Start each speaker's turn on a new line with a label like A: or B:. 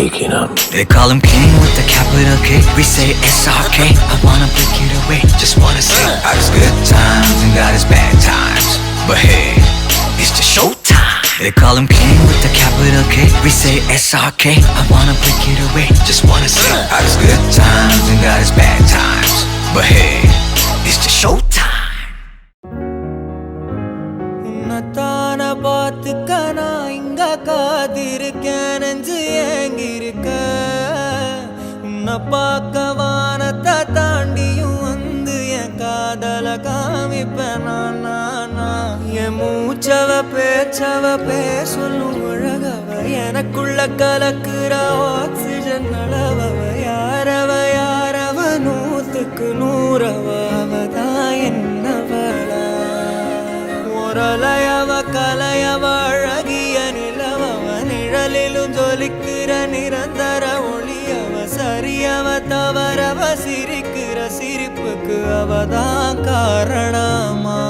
A: Ekinam.
B: They call him King with the capital K. We say SRK. I wanna break it away, just wanna say got his good times and got his bad times. But hey, it's just showtime. They call him King with the capital K. We say SRK. I wanna break it away, just wanna say got his good times and got his bad times. But hey, it's just showtime.
C: உன்னத்தான பார்த்துக்க நான் இங்க காத்திருக்கேன், நெஞ்சு ஏங்கிருக்க. உன்னை பார்க்க வானத்தை தாண்டியும் வந்து என் காதல காமிப்பேன் நான். என் மூச்சவ பேச்சவ பேர் சொல்லும் அழகவ, எனக்குள்ள கலக்குற ஆக்சிஜன் அளவவ. யாரவ நூத்துக்கு நூறவ, அவதான் என்னவள. ஒரலையவ கலையவ அழகிய நிலவவ, நிழலிலும் ஜொலிக்கிற நிரந்தர ஒளியவ. சரியவ தவறவ சிரிக்கிற சிரிப்புக்கு அவதான் காரணமா.